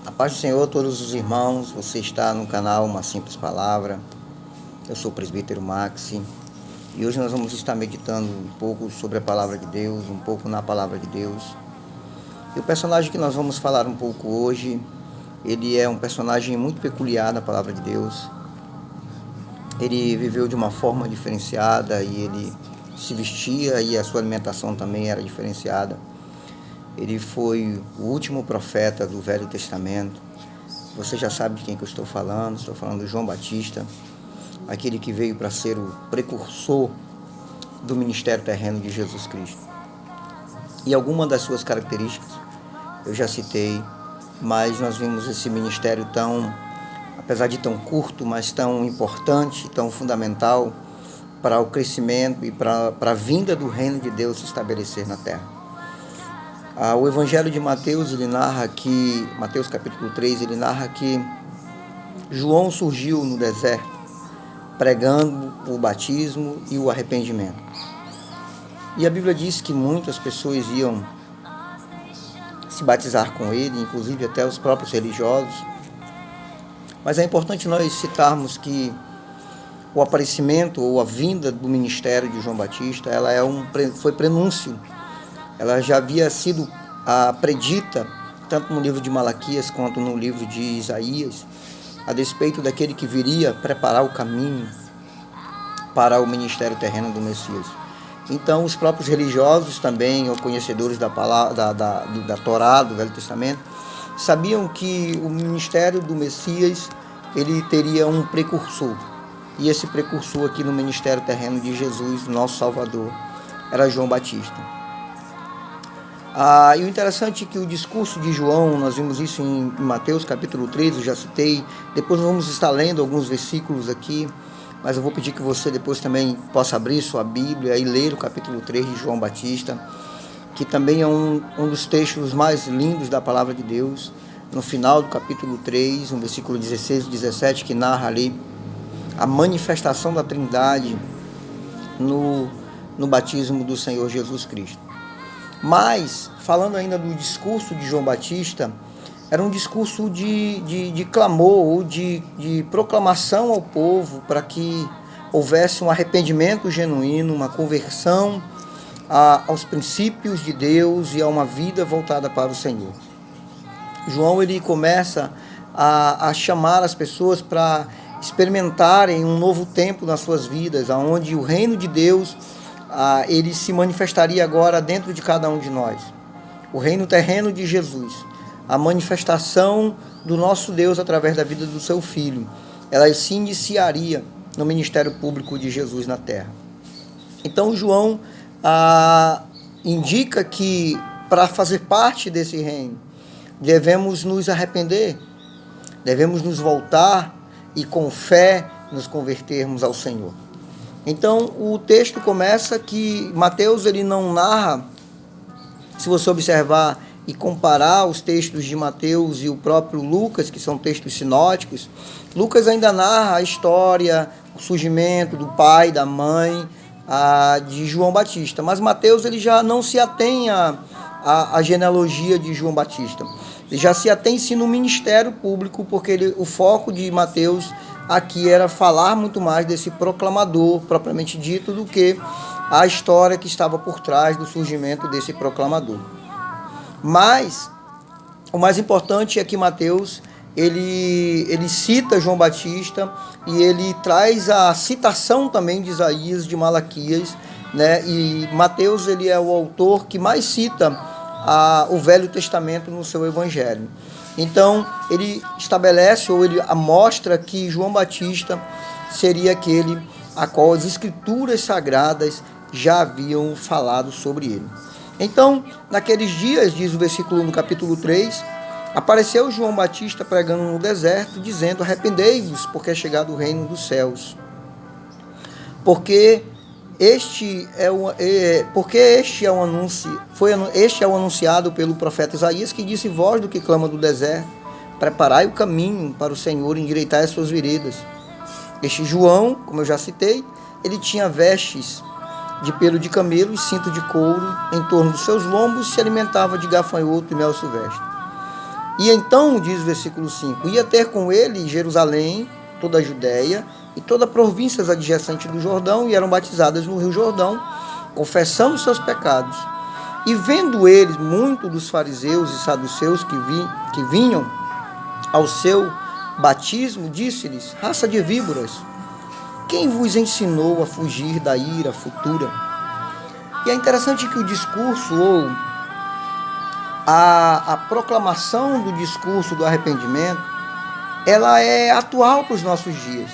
A paz do Senhor a todos os irmãos. Você está no canal Uma Simples Palavra. Eu sou o presbítero Maxi e hoje nós vamos estar meditando um pouco sobre a palavra de Deus, um pouco na palavra de Deus. E o personagem que nós vamos falar um pouco hoje, ele é um personagem muito peculiar na palavra de Deus. Ele viveu de uma forma diferenciada e ele se vestia e a sua alimentação também era diferenciada. Ele foi o último profeta do Velho Testamento. Você já sabe de quem que eu estou falando de João Batista, aquele que veio para ser o precursor do ministério terreno de Jesus Cristo. E algumas das suas características eu já citei, mas nós vimos esse ministério tão, apesar de tão curto, mas tão importante, tão fundamental para o crescimento e para a vinda do reino de Deus se estabelecer na terra. O Evangelho de Mateus, ele narra que, Mateus capítulo 3, ele narra que João surgiu no deserto, pregando o batismo e o arrependimento. E a Bíblia diz que muitas pessoas iam se batizar com ele, inclusive até os próprios religiosos. Mas é importante nós citarmos que o aparecimento ou a vinda do ministério de João Batista, ela foi prenúncio. Ela já havia sido predita, tanto no livro de Malaquias quanto no livro de Isaías, a despeito daquele que viria preparar o caminho para o ministério terreno do Messias. Então, os próprios religiosos também, ou conhecedores da palavra, da Torá, do Velho Testamento, sabiam que o ministério do Messias, ele teria um precursor. E esse precursor aqui no ministério terreno de Jesus, nosso Salvador, era João Batista. E o interessante é que o discurso de João, nós vimos isso em Mateus capítulo 3, eu já citei, depois nós vamos estar lendo alguns versículos aqui, mas eu vou pedir que você depois também possa abrir sua Bíblia e ler o capítulo 3 de João Batista, que também é um dos textos mais lindos da palavra de Deus, no final do capítulo 3, no versículo 16 e 17, que narra ali a manifestação da Trindade no batismo do Senhor Jesus Cristo. Mas, falando ainda do discurso de João Batista, era um discurso de clamor ou de proclamação ao povo para que houvesse um arrependimento genuíno, uma conversão aos princípios de Deus e a uma vida voltada para o Senhor. João, ele começa a chamar as pessoas para experimentarem um novo tempo nas suas vidas, onde o reino de Deus ele se manifestaria agora dentro de cada um de nós. O reino terreno de Jesus, a manifestação do nosso Deus através da vida do seu Filho, ela se iniciaria no ministério público de Jesus na terra. Então João indica que para fazer parte desse reino, devemos nos arrepender, devemos nos voltar e com fé nos convertermos ao Senhor. Então, o texto começa que Mateus, ele não narra, se você observar e comparar os textos de Mateus e o próprio Lucas, que são textos sinóticos, Lucas ainda narra a história, o surgimento do pai, da mãe, de João Batista. Mas Mateus, ele já não se atém à genealogia de João Batista. Ele já se atém-se no ministério público, porque o foco de Mateus aqui era falar muito mais desse proclamador, propriamente dito, do que a história que estava por trás do surgimento desse proclamador. Mas o mais importante é que Mateus, ele cita João Batista e ele traz a citação também de Isaías, de Malaquias, né? E Mateus, ele é o autor que mais cita o Velho Testamento no seu Evangelho. Então, ele estabelece ou ele mostra que João Batista seria aquele a qual as Escrituras Sagradas já haviam falado sobre ele. Então, naqueles dias, diz o versículo no capítulo 3, apareceu João Batista pregando no deserto, dizendo: arrependei-vos, porque é chegado o reino dos céus. Porque este é o anunciado pelo profeta Isaías, que disse: voz do que clama do deserto, preparai o caminho para o Senhor, endireitai as suas veredas. Este João, como eu já citei, ele tinha vestes de pelo de camelo e cinto de couro em torno dos seus lombos, se alimentava de gafanhoto e mel silvestre. E então, diz o versículo 5, ia ter com ele Jerusalém, toda a Judéia e toda a províncias adjacente do Jordão, e eram batizadas no rio Jordão, confessando seus pecados. E vendo eles muito dos fariseus e saduceus que vinham ao seu batismo, disse-lhes: raça de víboras, quem vos ensinou a fugir da ira futura? E é interessante que o discurso, ou a proclamação do discurso do arrependimento, ela é atual para os nossos dias,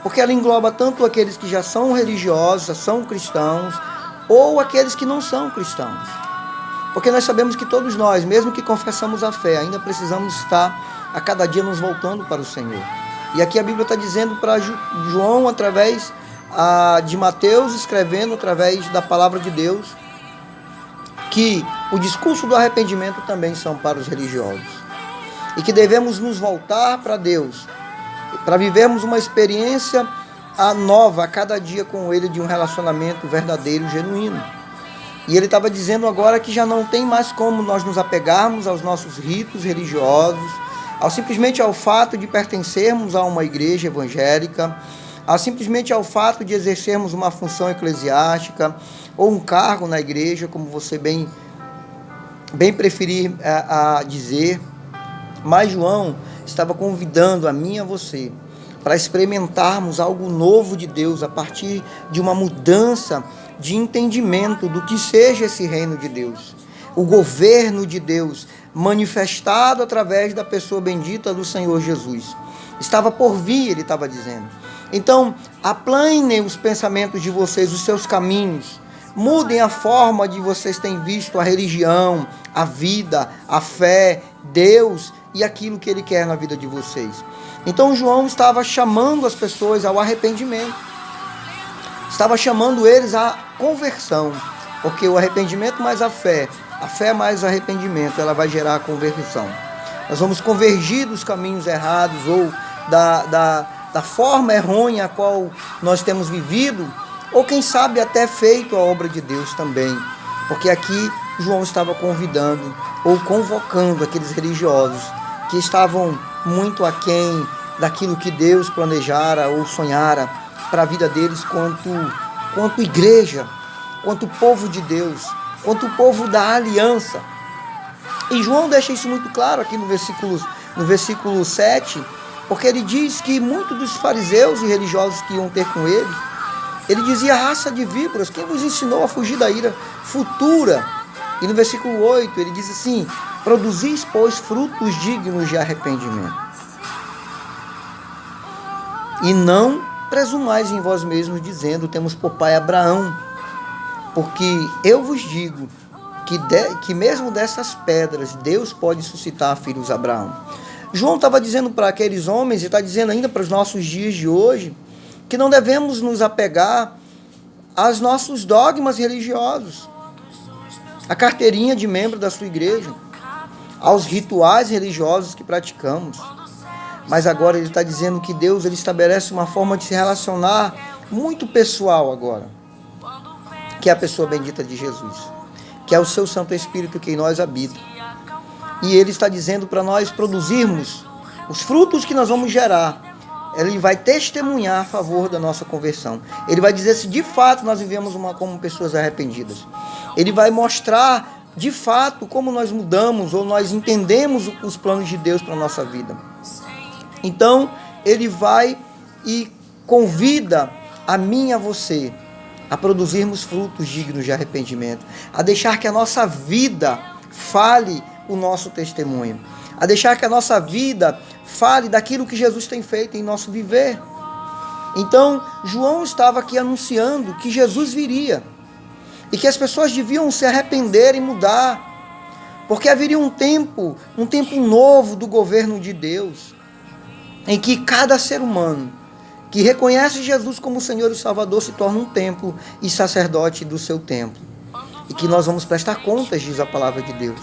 porque ela engloba tanto aqueles que já são religiosos, já são cristãos, ou aqueles que não são cristãos. Porque nós sabemos que todos nós, mesmo que confessamos a fé, ainda precisamos estar a cada dia nos voltando para o Senhor. E aqui a Bíblia está dizendo para João, através de Mateus, escrevendo através da palavra de Deus, que o discurso do arrependimento também são para os religiosos. E que devemos nos voltar para Deus, para vivermos uma experiência nova a cada dia com Ele, de um relacionamento verdadeiro, genuíno. E ele estava dizendo agora que já não tem mais como nós nos apegarmos aos nossos ritos religiosos, simplesmente ao fato de pertencermos a uma igreja evangélica, simplesmente ao fato de exercermos uma função eclesiástica ou um cargo na igreja, como você bem preferir dizer. Mas João estava convidando a mim e a você para experimentarmos algo novo de Deus a partir de uma mudança de entendimento do que seja esse reino de Deus, o governo de Deus manifestado através da pessoa bendita do Senhor Jesus. Estava por vir, ele estava dizendo. Então, aplanem os pensamentos de vocês, os seus caminhos, mudem a forma de vocês terem visto a religião, a vida, a fé, Deus e aquilo que Ele quer na vida de vocês. Então João estava chamando as pessoas ao arrependimento, estava chamando eles à conversão, porque o arrependimento mais a fé mais o arrependimento, ela vai gerar a conversão. Nós vamos convergir dos caminhos errados ou da forma errônea a qual nós temos vivido, ou quem sabe até feito a obra de Deus também, porque aqui João estava convidando ou convocando aqueles religiosos que estavam muito aquém daquilo que Deus planejara ou sonhara para a vida deles quanto igreja, quanto povo de Deus, quanto povo da aliança. E João deixa isso muito claro aqui no versículo 7, porque ele diz que muitos dos fariseus e religiosos que iam ter com ele dizia: raça de víboras, quem vos ensinou a fugir da ira futura? E no versículo 8 ele diz assim: produzis, pois, frutos dignos de arrependimento. E não presumais em vós mesmos, dizendo: temos por pai Abraão. Porque eu vos digo que mesmo dessas pedras Deus pode suscitar filhos a Abraão. João estava dizendo para aqueles homens, e está dizendo ainda para os nossos dias de hoje, que não devemos nos apegar aos nossos dogmas religiosos, à carteirinha de membro da sua igreja, aos rituais religiosos que praticamos. Mas agora ele está dizendo que Deus ele estabelece uma forma de se relacionar muito pessoal agora, que é a pessoa bendita de Jesus, que é o seu Santo Espírito que em nós habita. E ele está dizendo para nós produzirmos os frutos que nós vamos gerar. Ele vai testemunhar a favor da nossa conversão. Ele vai dizer se de fato nós vivemos como pessoas arrependidas. Ele vai mostrar de fato como nós mudamos ou nós entendemos os planos de Deus para a nossa vida. Então, ele vai e convida a mim e a você a produzirmos frutos dignos de arrependimento, a deixar que a nossa vida fale o nosso testemunho, a deixar que a nossa vida fale daquilo que Jesus tem feito em nosso viver. Então, João estava aqui anunciando que Jesus viria e que as pessoas deviam se arrepender e mudar, porque haveria um tempo novo do governo de Deus, em que cada ser humano que reconhece Jesus como Senhor e Salvador se torna um templo e sacerdote do seu templo. E que nós vamos prestar contas, diz a palavra de Deus.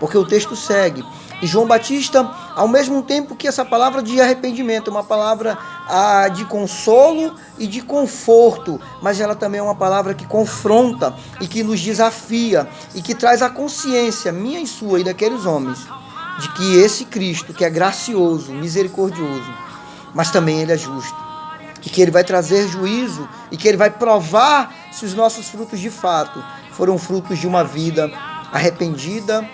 Porque o texto segue. E João Batista, ao mesmo tempo que essa palavra de arrependimento é uma palavra de consolo e de conforto, mas ela também é uma palavra que confronta e que nos desafia e que traz a consciência minha e sua e daqueles homens de que esse Cristo, que é gracioso, misericordioso, mas também ele é justo, e que ele vai trazer juízo, e que ele vai provar se os nossos frutos de fato foram frutos de uma vida arrependida,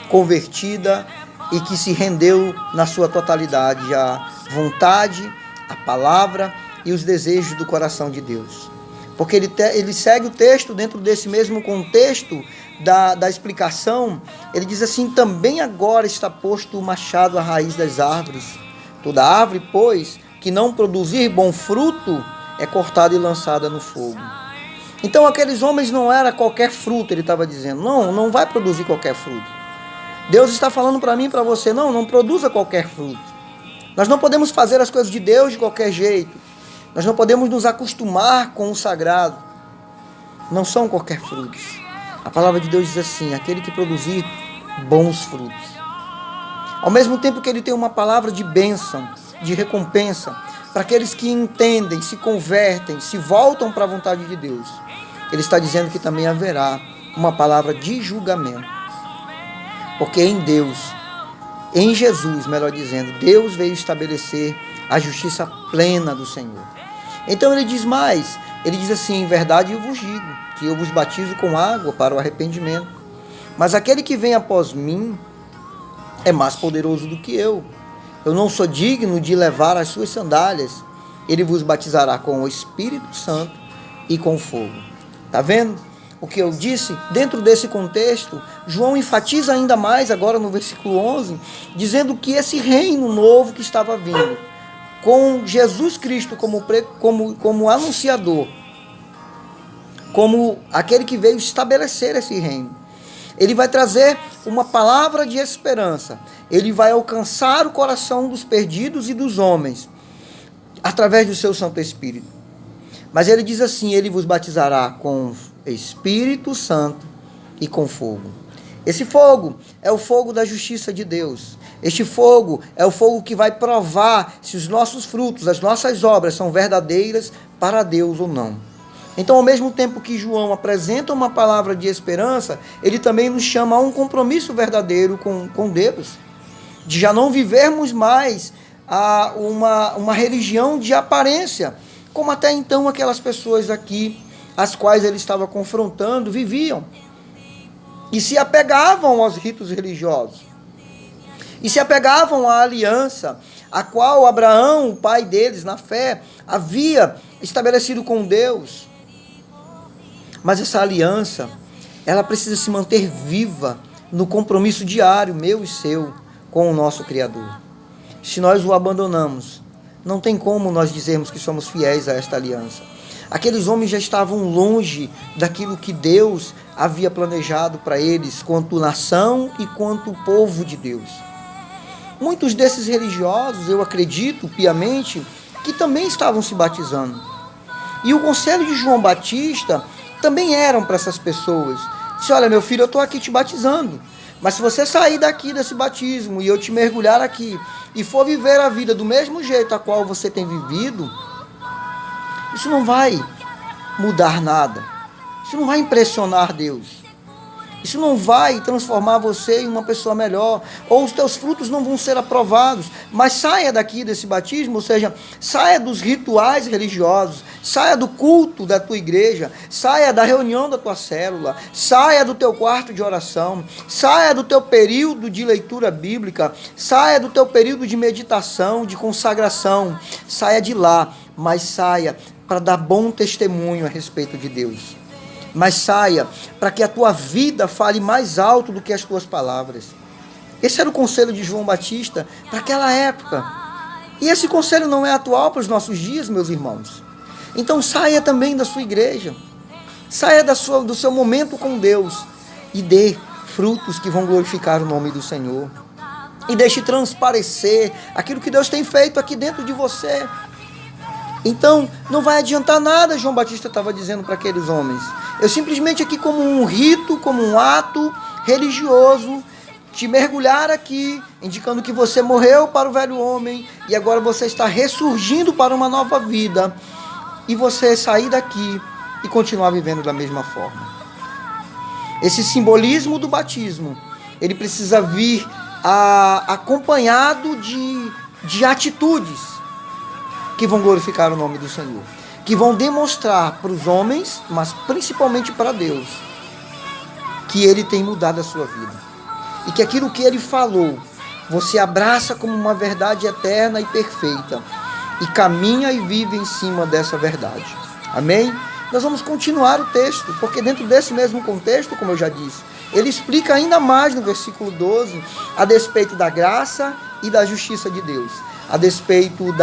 convertida e que se rendeu na sua totalidade à vontade, à palavra e os desejos do coração de Deus. Porque ele segue o texto dentro desse mesmo contexto da explicação. Ele diz assim: também agora está posto o machado à raiz das árvores. Toda árvore, pois, que não produzir bom fruto, é cortada e lançada no fogo. Então aqueles homens não era qualquer fruto, ele estava dizendo. Não vai produzir qualquer fruto. Deus está falando para mim e para você: não produza qualquer fruto. Nós não podemos fazer as coisas de Deus de qualquer jeito. Nós não podemos nos acostumar com o sagrado. Não são qualquer frutos. A palavra de Deus diz assim: aquele que produzir bons frutos. Ao mesmo tempo que ele tem uma palavra de bênção, de recompensa, para aqueles que entendem, se convertem, se voltam para a vontade de Deus, ele está dizendo que também haverá uma palavra de julgamento. Porque em Deus, em Jesus, melhor dizendo, Deus veio estabelecer a justiça plena do Senhor. Então ele diz mais, ele diz assim: em verdade eu vos digo, que eu vos batizo com água para o arrependimento, mas aquele que vem após mim é mais poderoso do que eu não sou digno de levar as suas sandálias. Ele vos batizará com o Espírito Santo e com fogo. Está vendo o que eu disse? Dentro desse contexto, João enfatiza ainda mais agora no versículo 11, dizendo que esse reino novo que estava vindo, com Jesus Cristo como anunciador, como aquele que veio estabelecer esse reino, ele vai trazer uma palavra de esperança. Ele vai alcançar o coração dos perdidos e dos homens através do seu Santo Espírito. Mas ele diz assim: ele vos batizará com Espírito Santo e com fogo. Esse fogo é o fogo da justiça de Deus. Este fogo é o fogo que vai provar se os nossos frutos, as nossas obras são verdadeiras para Deus ou não. Então, ao mesmo tempo que João apresenta uma palavra de esperança, ele também nos chama a um compromisso verdadeiro com Deus, de já não vivermos mais uma religião de aparência, como até então aquelas pessoas aqui, as quais ele estava confrontando, viviam, e se apegavam aos ritos religiosos, e se apegavam à aliança, a qual Abraão, o pai deles, na fé, havia estabelecido com Deus. Mas essa aliança, ela precisa se manter viva no compromisso diário, meu e seu, com o nosso Criador. Se nós o abandonamos, não tem como nós dizermos que somos fiéis a esta aliança. Aqueles homens já estavam longe daquilo que Deus havia planejado para eles, quanto nação e quanto povo de Deus. Muitos desses religiosos, eu acredito piamente, que também estavam se batizando. E o conselho de João Batista também eram para essas pessoas. Disse: olha, meu filho, eu estou aqui te batizando, mas se você sair daqui desse batismo e eu te mergulhar aqui e for viver a vida do mesmo jeito a qual você tem vivido, isso não vai mudar nada. Isso não vai impressionar Deus. Isso não vai transformar você em uma pessoa melhor, ou os teus frutos não vão ser aprovados. Mas saia daqui desse batismo, ou seja, saia dos rituais religiosos, saia do culto da tua igreja, saia da reunião da tua célula, saia do teu quarto de oração, saia do teu período de leitura bíblica, saia do teu período de meditação, de consagração, saia de lá, mas saia para dar bom testemunho a respeito de Deus. Mas saia para que a tua vida fale mais alto do que as tuas palavras. Esse era o conselho de João Batista para aquela época. E esse conselho não é atual para os nossos dias, meus irmãos. Então saia também da sua igreja. Saia do seu momento com Deus e dê frutos que vão glorificar o nome do Senhor. E deixe transparecer aquilo que Deus tem feito aqui dentro de você. Então, não vai adiantar nada, João Batista estava dizendo para aqueles homens. Eu simplesmente aqui, como um rito, como um ato religioso, te mergulhar aqui, indicando que você morreu para o velho homem e agora você está ressurgindo para uma nova vida. E você sair daqui e continuar vivendo da mesma forma. Esse simbolismo do batismo, ele precisa vir acompanhado de atitudes que vão glorificar o nome do Senhor, que vão demonstrar para os homens, mas principalmente para Deus, que Ele tem mudado a sua vida, e que aquilo que Ele falou, você abraça como uma verdade eterna e perfeita, e caminha e vive em cima dessa verdade. Amém? Nós vamos continuar o texto, porque dentro desse mesmo contexto, como eu já disse, ele explica ainda mais no versículo 12, a despeito da graça e da justiça de Deus, a despeito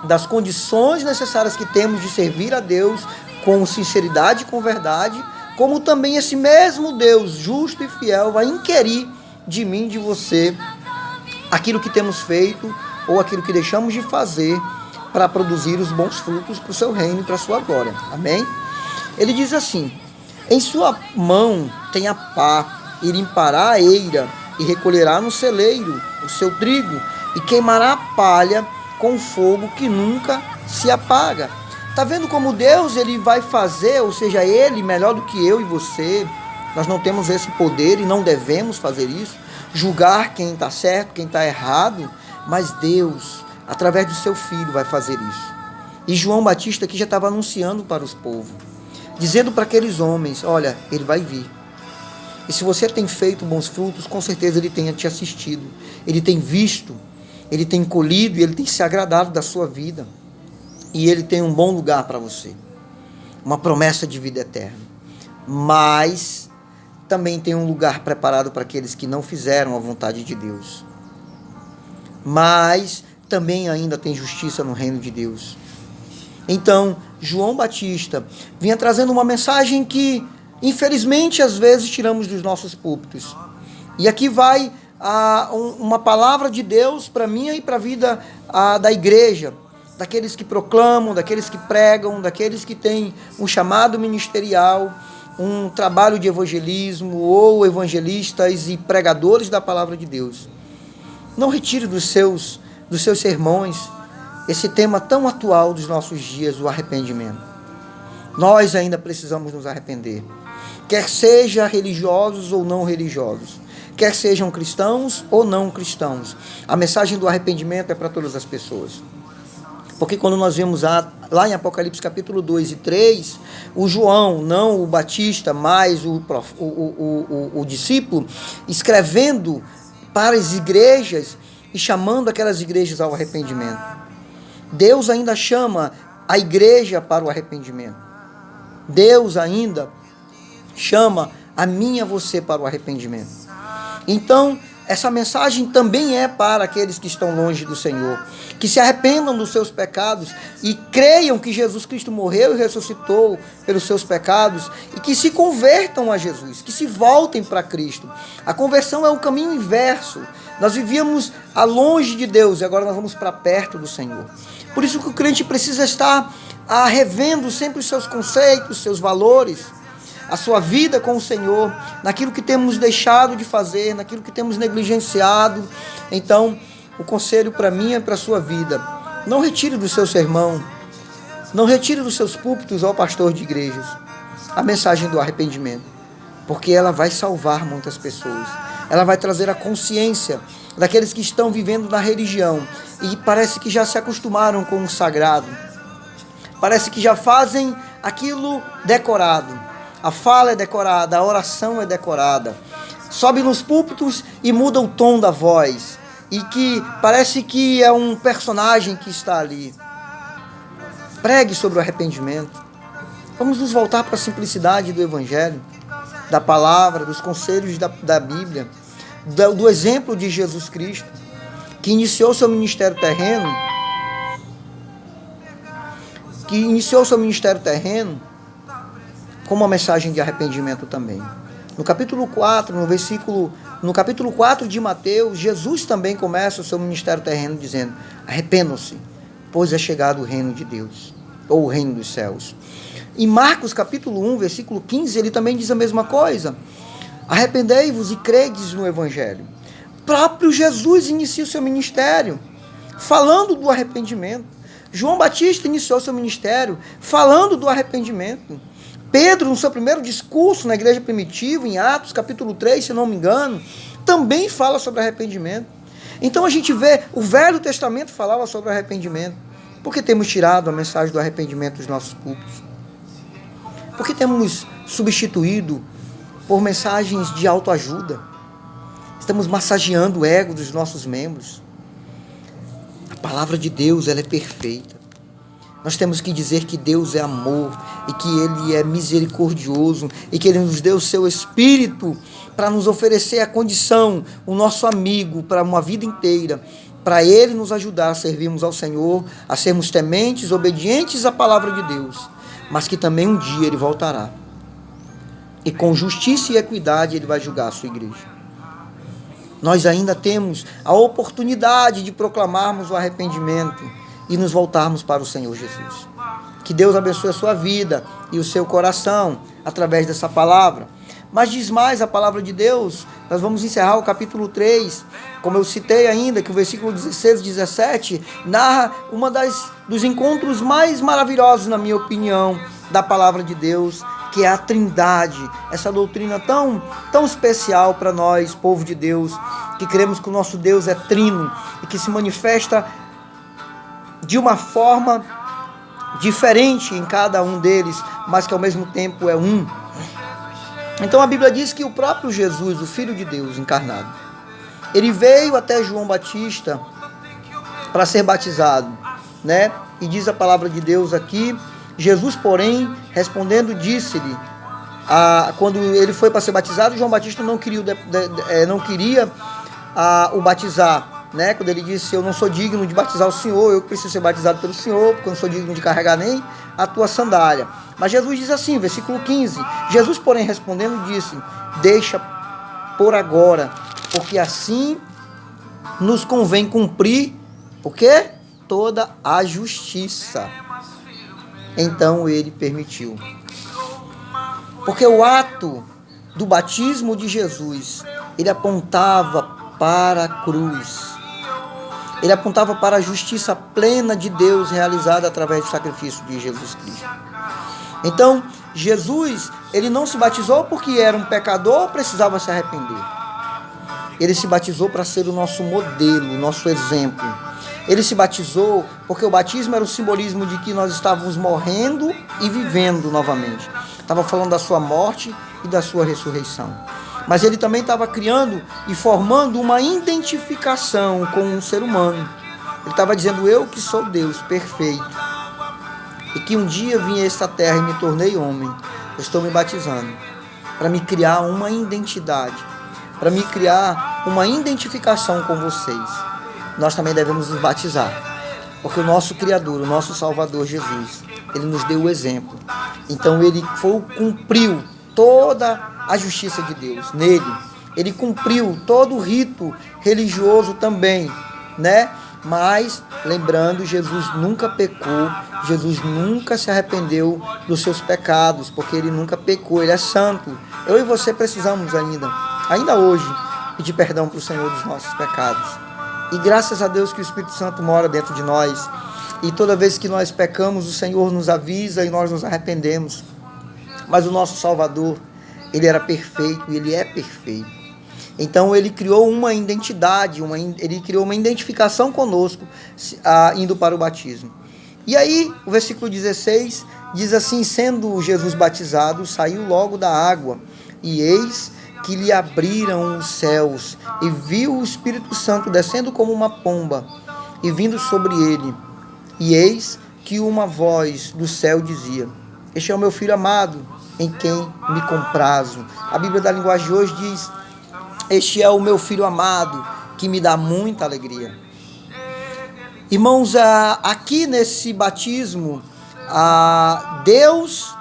das condições necessárias que temos de servir a Deus com sinceridade e com verdade, como também esse mesmo Deus justo e fiel vai inquirir de mim, de você, aquilo que temos feito ou aquilo que deixamos de fazer para produzir os bons frutos para o seu reino e para a sua glória. Amém? Ele diz assim: em sua mão tem a pá, e limpará a eira, e recolherá no celeiro o seu trigo, e queimará a palha com fogo que nunca se apaga. Está vendo como Deus ele vai fazer, ou seja, Ele melhor do que eu e você. Nós não temos esse poder e não devemos fazer isso, julgar quem está certo, quem está errado, mas Deus, através do seu Filho, vai fazer isso. E João Batista aqui já estava anunciando para os povos, dizendo para aqueles homens: olha, Ele vai vir. E se você tem feito bons frutos, com certeza Ele tenha te assistido, Ele tem visto, Ele tem colhido e Ele tem se agradado da sua vida. E Ele tem um bom lugar para você, uma promessa de vida eterna. Mas também tem um lugar preparado para aqueles que não fizeram a vontade de Deus. Mas também ainda tem justiça no reino de Deus. Então, João Batista vinha trazendo uma mensagem que, infelizmente, às vezes tiramos dos nossos púlpitos. E aqui vai uma palavra de Deus para mim e para a vida da igreja, daqueles que proclamam, daqueles que pregam, daqueles que têm um chamado ministerial, um trabalho de evangelismo, ou evangelistas e pregadores da palavra de Deus. Não retire dos seus sermões esse tema tão atual dos nossos dias, o arrependimento. Nós ainda precisamos nos arrepender, quer sejam religiosos ou não religiosos, quer sejam cristãos ou não cristãos. A mensagem do arrependimento é para todas as pessoas. Porque quando nós vemos lá em Apocalipse capítulo 2 e 3, o João, não o Batista, mas o discípulo, escrevendo para as igrejas e chamando aquelas igrejas ao arrependimento. Deus ainda chama a igreja para o arrependimento. Deus ainda chama a mim e a você para o arrependimento. Então, essa mensagem também é para aqueles que estão longe do Senhor, que se arrependam dos seus pecados e creiam que Jesus Cristo morreu e ressuscitou pelos seus pecados e que se convertam a Jesus, que se voltem para Cristo. A conversão é um caminho inverso. Nós vivíamos longe de Deus e agora nós vamos para perto do Senhor. Por isso que o crente precisa estar revendo sempre os seus conceitos, seus valores, a sua vida com o Senhor, naquilo que temos deixado de fazer, naquilo que temos negligenciado. Então, o conselho para mim e para a sua vida: não retire do seu sermão, não retire dos seus púlpitos, ó pastor de igrejas, a mensagem do arrependimento, porque ela vai salvar muitas pessoas. Ela vai trazer a consciência daqueles que estão vivendo na religião e parece que já se acostumaram com o sagrado, parece que já fazem aquilo decorado. A fala é decorada, a oração é decorada. Sobe nos púlpitos e muda o tom da voz. E que parece que é um personagem que está ali. Pregue sobre o arrependimento. Vamos nos voltar para a simplicidade do Evangelho, da palavra, dos conselhos da Bíblia, do exemplo de Jesus Cristo, que iniciou seu ministério terreno, com uma mensagem de arrependimento também. No capítulo 4, no capítulo 4 de Mateus, Jesus também começa o seu ministério terreno dizendo: arrependam-se, pois é chegado o reino de Deus, ou o reino dos céus. Em Marcos capítulo 1, versículo 15, ele também diz a mesma coisa: arrependei-vos e credes no Evangelho. O próprio Jesus inicia o seu ministério falando do arrependimento. João Batista iniciou seu ministério falando do arrependimento. Pedro, no seu primeiro discurso na igreja primitiva, em Atos capítulo 3, se não me engano, também fala sobre arrependimento. Então a gente vê, o Velho Testamento falava sobre arrependimento. Por que temos tirado a mensagem do arrependimento dos nossos púlpitos? Por que temos substituído por mensagens de autoajuda? Estamos massageando o ego dos nossos membros. A palavra de Deus, ela é perfeita. Nós temos que dizer que Deus é amor e que Ele é misericordioso e que Ele nos deu o seu Espírito para nos oferecer a condição, o nosso amigo para uma vida inteira, para Ele nos ajudar a servirmos ao Senhor, a sermos tementes, obedientes à palavra de Deus, mas que também um dia Ele voltará. E com justiça e equidade Ele vai julgar a sua igreja. Nós ainda temos a oportunidade de proclamarmos o arrependimento e nos voltarmos para o Senhor Jesus. Que Deus abençoe a sua vida e o seu coração através dessa palavra. Mas diz mais a palavra de Deus. Nós vamos encerrar o capítulo 3, como eu citei ainda, que o versículo 16 e 17 narra dos encontros mais maravilhosos, na minha opinião, da palavra de Deus, que é a Trindade, essa doutrina tão especial para nós, povo de Deus, que cremos que o nosso Deus é trino e que se manifesta de uma forma diferente em cada um deles, mas que ao mesmo tempo é um. Então a Bíblia diz que o próprio Jesus, o Filho de Deus encarnado, ele veio até João Batista para ser batizado, né? E diz a palavra de Deus aqui: Jesus, porém, respondendo, disse-lhe, quando ele foi para ser batizado, João Batista não queria o batizar, né? Quando ele disse: eu não sou digno de batizar o Senhor, eu preciso ser batizado pelo Senhor, porque eu não sou digno de carregar nem a tua sandália. Mas Jesus diz assim, versículo 15: Jesus, porém, respondendo, disse: deixa por agora, porque assim nos convém cumprir, o quê? Toda a justiça. Então ele permitiu. Porque o ato do batismo de Jesus, ele apontava para a cruz. Ele apontava para a justiça plena de Deus realizada através do sacrifício de Jesus Cristo. Então, Jesus, ele não se batizou porque era um pecador ou precisava se arrepender. Ele se batizou para ser o nosso modelo, o nosso exemplo. Ele se batizou porque o batismo era o simbolismo de que nós estávamos morrendo e vivendo novamente. Estava falando da sua morte e da sua ressurreição. Mas ele também estava criando e formando uma identificação com um ser humano. Ele estava dizendo: eu que sou Deus perfeito, e que um dia vim a esta terra e me tornei homem, eu estou me batizando para me criar uma identidade, para me criar uma identificação com vocês. Nós também devemos nos batizar, porque o nosso Criador, o nosso Salvador Jesus, ele nos deu o exemplo. Então ele cumpriu toda a justiça de Deus nele. Ele cumpriu todo o rito religioso também, né? Mas, lembrando, Jesus nunca pecou, Jesus nunca se arrependeu dos seus pecados, porque ele nunca pecou, ele é santo. Eu e você precisamos ainda hoje, pedir perdão para o Senhor dos nossos pecados. E graças a Deus que o Espírito Santo mora dentro de nós. E toda vez que nós pecamos, o Senhor nos avisa e nós nos arrependemos. Mas o nosso Salvador, ele era perfeito e ele é perfeito. Então ele criou uma identidade, ele criou uma identificação conosco, indo para o batismo. E aí, o versículo 16 diz assim: sendo Jesus batizado, saiu logo da água, e eis que lhe abriram os céus, e viu o Espírito Santo descendo como uma pomba, e vindo sobre ele. E eis que uma voz do céu dizia: este é o meu filho amado, em quem me comprazo. A Bíblia da linguagem de hoje diz: este é o meu filho amado, que me dá muita alegria. Irmãos, aqui nesse batismo, Deus,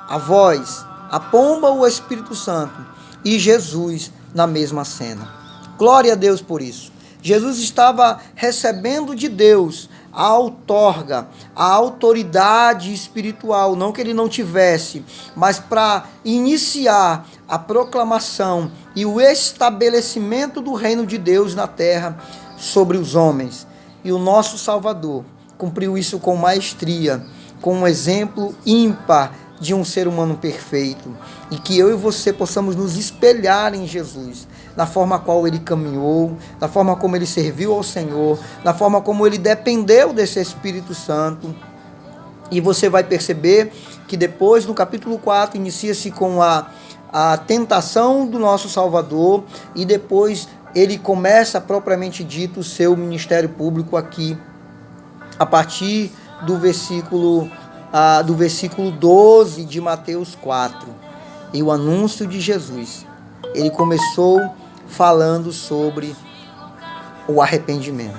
a voz, a pomba, o Espírito Santo e Jesus na mesma cena. Glória a Deus por isso. Jesus estava recebendo de Deus a outorga, a autoridade espiritual, não que ele não tivesse, mas para iniciar a proclamação e o estabelecimento do reino de Deus na terra sobre os homens. E o nosso Salvador cumpriu isso com maestria, com um exemplo ímpar de um ser humano perfeito, e que eu e você possamos nos espelhar em Jesus, na forma qual ele caminhou, na forma como ele serviu ao Senhor, na forma como ele dependeu desse Espírito Santo. E você vai perceber que depois, no capítulo 4, inicia-se com a tentação do nosso Salvador, e depois ele começa, propriamente dito, o seu ministério público aqui, a partir do versículo 12 de Mateus 4. E o anúncio de Jesus, ele começou falando sobre o arrependimento.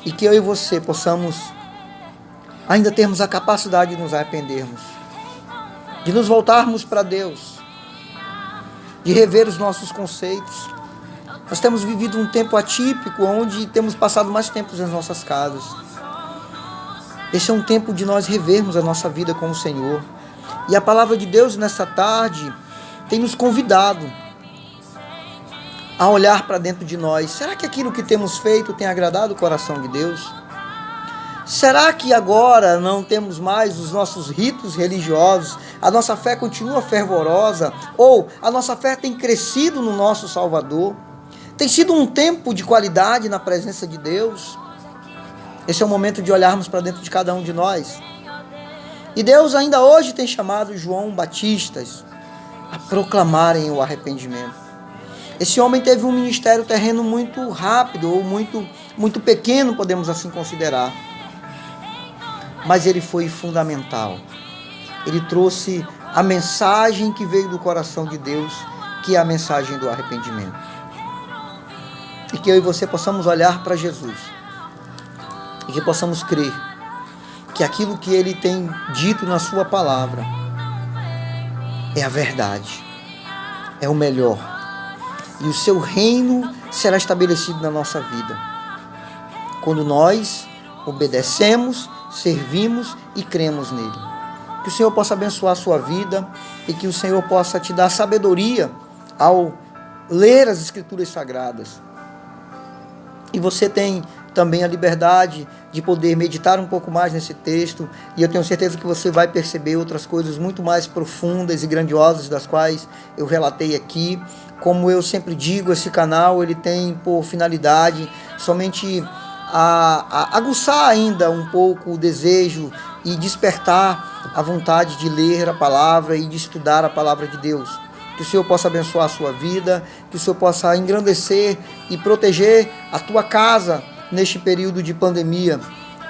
E que eu e você possamos ainda termos a capacidade de nos arrependermos, de nos voltarmos para Deus, de rever os nossos conceitos. Nós temos vivido um tempo atípico, onde temos passado mais tempo nas nossas casas. Esse é um tempo de nós revermos a nossa vida com o Senhor. E a palavra de Deus nessa tarde tem nos convidado a olhar para dentro de nós. Será que aquilo que temos feito tem agradado o coração de Deus? Será que agora não temos mais os nossos ritos religiosos? A nossa fé continua fervorosa? Ou a nossa fé tem crescido no nosso Salvador? Tem sido um tempo de qualidade na presença de Deus? Esse é o momento de olharmos para dentro de cada um de nós. E Deus ainda hoje tem chamado João Batistas a proclamarem o arrependimento. Esse homem teve um ministério terreno muito rápido, ou muito pequeno, podemos assim considerar. Mas ele foi fundamental. Ele trouxe a mensagem que veio do coração de Deus, que é a mensagem do arrependimento. E que eu e você possamos olhar para Jesus e que possamos crer que aquilo que ele tem dito na sua palavra é a verdade, é o melhor, e o seu reino será estabelecido na nossa vida quando nós obedecemos, servimos e cremos nele. Que o Senhor possa abençoar a sua vida e que o Senhor possa te dar sabedoria ao ler as Escrituras Sagradas. E você tem também a liberdade de poder meditar um pouco mais nesse texto, e eu tenho certeza que você vai perceber outras coisas muito mais profundas e grandiosas das quais eu relatei aqui. Como eu sempre digo, esse canal ele tem por finalidade somente a aguçar ainda um pouco o desejo e despertar a vontade de ler a palavra e de estudar a palavra de Deus. Que o Senhor possa abençoar a sua vida, que o Senhor possa engrandecer e proteger a tua casa neste período de pandemia,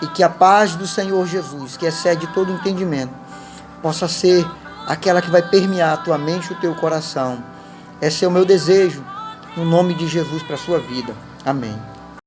e que a paz do Senhor Jesus, que excede todo entendimento, possa ser aquela que vai permear a tua mente e o teu coração. Esse é o meu desejo, no nome de Jesus, para a sua vida. Amém.